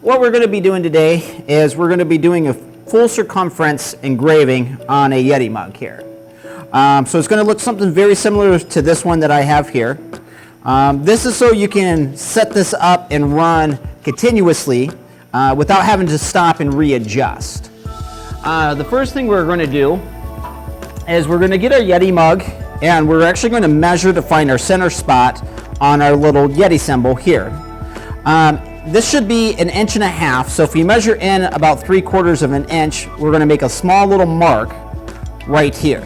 what we're going to be doing today is we're going to be doing a full circumference engraving on a Yeti mug here. So it's going to look something very similar to this one that I have here. This is so you can set this up and run continuously without having to stop and readjust. The first thing we're going to do is we're going to get our Yeti mug, and we're actually going to measure to find our center spot on our little Yeti symbol here. This should be 1.5 inches, so if you measure in about 3/4 of an inch, we're going to make a small little mark right here.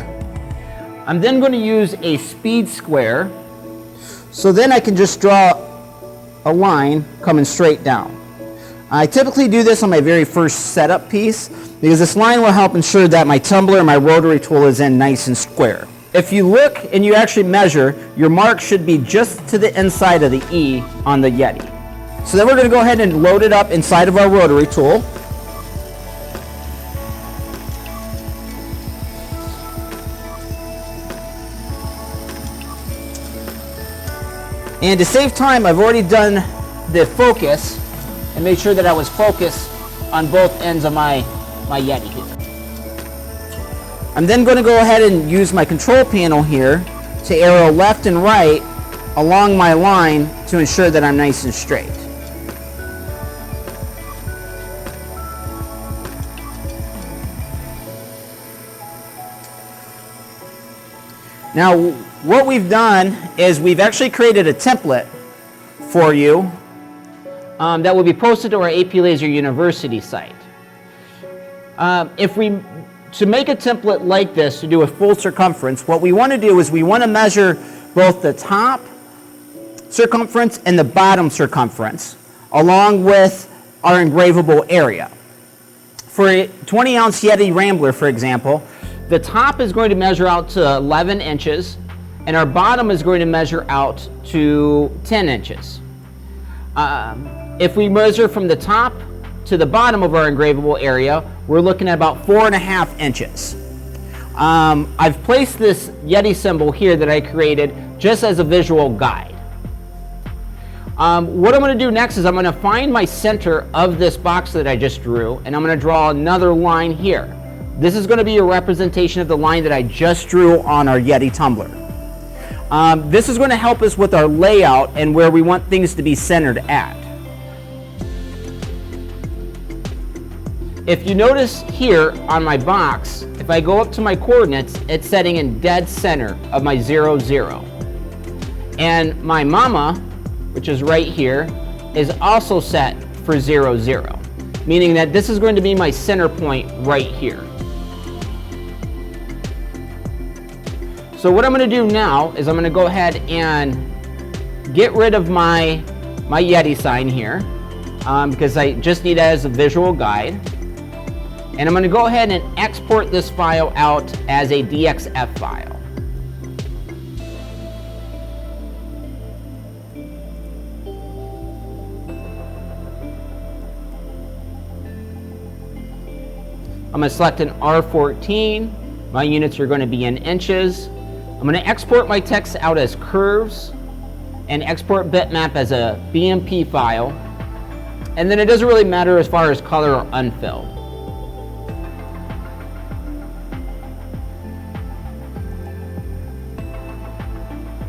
I'm then going to use a speed square, so then I can just draw a line coming straight down. I typically do this on my very first setup piece because this line will help ensure that my tumbler and my rotary tool is in nice and square. If you look and you actually measure, your mark should be just to the inside of the E on the Yeti. So then we're going to go ahead and load it up inside of our rotary tool. And to save time, I've already done the focus and made sure that I was focused on both ends of my Yeti here. I'm then going to go ahead and use my control panel here to arrow left and right along my line to ensure that I'm nice and straight. Now, what we've done is we've actually created a template for you that will be posted to our AP Lazer University site. To make a template like this, to do a full circumference, what we want to do is we want to measure both the top circumference and the bottom circumference, along with our engravable area. For a 20-ounce Yeti Rambler, for example, the top is going to measure out to 11 inches, and our bottom is going to measure out to 10 inches. If we measure from the top to the bottom of our engravable area, we're looking at about 4.5 inches. I've placed this Yeti symbol here that I created just as a visual guide. What I'm going to do next is I'm going to find my center of this box that I just drew, and I'm going to draw another line here. This is going to be a representation of the line that I just drew on our Yeti tumbler. This is going to help us with our layout and where we want things to be centered at. If you notice here on my box, if I go up to my coordinates, it's setting in dead center of my 0, 0. And my mama, which is right here, is also set for 0, 0, meaning that this is going to be my center point right here. So what I'm going to do now is I'm going to go ahead and get rid of my Yeti sign here because I just need it as a visual guide. And I'm going to go ahead and export this file out as a DXF file. I'm going to select an R14. My units are going to be in inches. I'm going to export my text out as curves and export bitmap as a BMP file. And then it doesn't really matter as far as color or unfilled.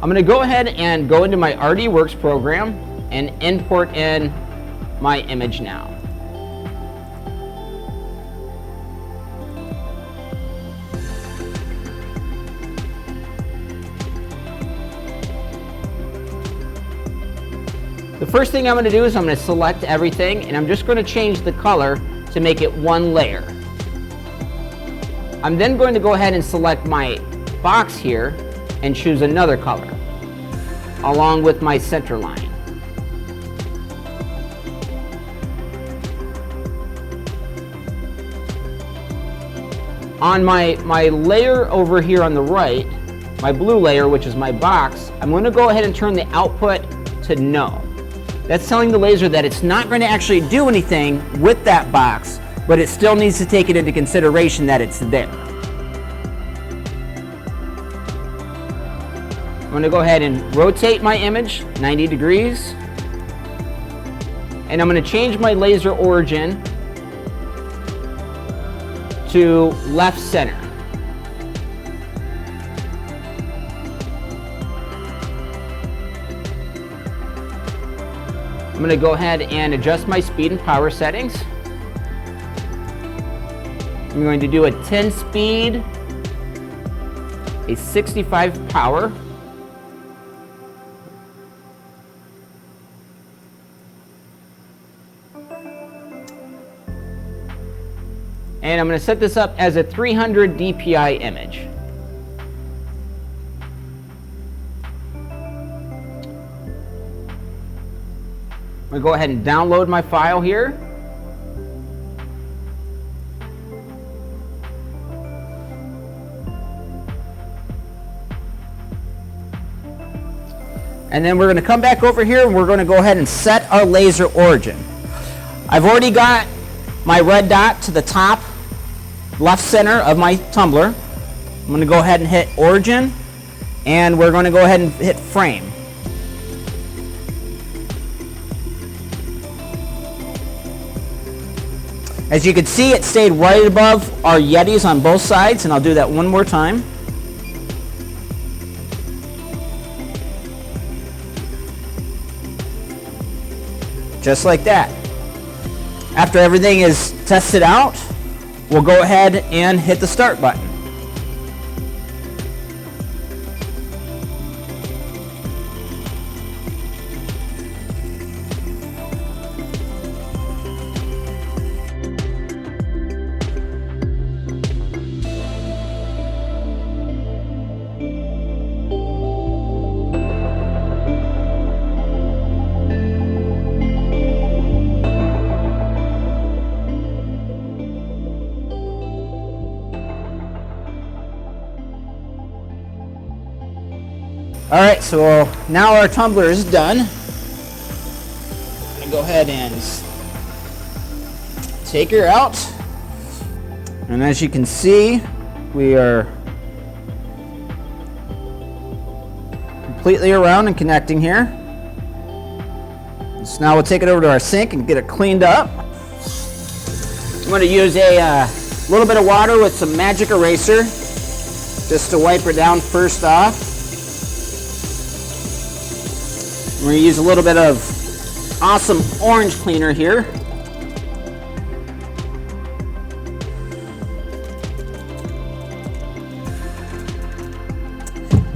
I'm going to go ahead and go into my RDWorks program and import in my image now. The first thing I'm going to do is I'm going to select everything, and I'm just going to change the color to make it one layer. I'm then going to go ahead and select my box here and choose another color along with my center line. On my layer over here on the right, my blue layer, which is my box, I'm going to go ahead and turn the output to no. That's telling the laser that it's not going to actually do anything with that box, but it still needs to take it into consideration that it's there. I'm going to go ahead and rotate my image 90 degrees. And I'm going to change my laser origin to left center. I'm going to go ahead and adjust my speed and power settings. I'm going to do a 10 speed, a 65 power. And I'm going to set this up as a 300 DPI image. I'm going to go ahead and download my file here. And then we're going to come back over here and we're going to go ahead and set our laser origin. I've already got my red dot to the top left center of my tumbler. I'm going to go ahead and hit origin, and we're going to go ahead and hit frame. As you can see, it stayed right above our Yetis on both sides, and I'll do that one more time. Just like that. After everything is tested out, we'll go ahead and hit the start button. All right, so now our tumbler is done. I'm gonna go ahead and take her out. And as you can see, we are completely around and connecting here. So now we'll take it over to our sink and get it cleaned up. I'm gonna use a little bit of water with some magic eraser just to wipe her down first off. We're going to use a little bit of awesome orange cleaner here.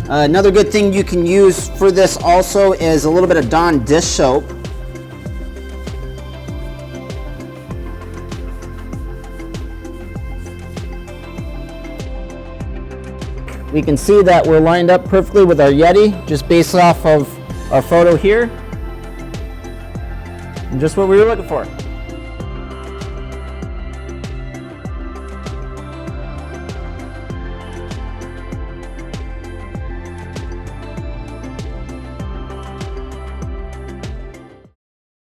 Another good thing you can use for this also is a little bit of Dawn dish soap. We can see that we're lined up perfectly with our Yeti, just based off of our photo here, and just what we were looking for.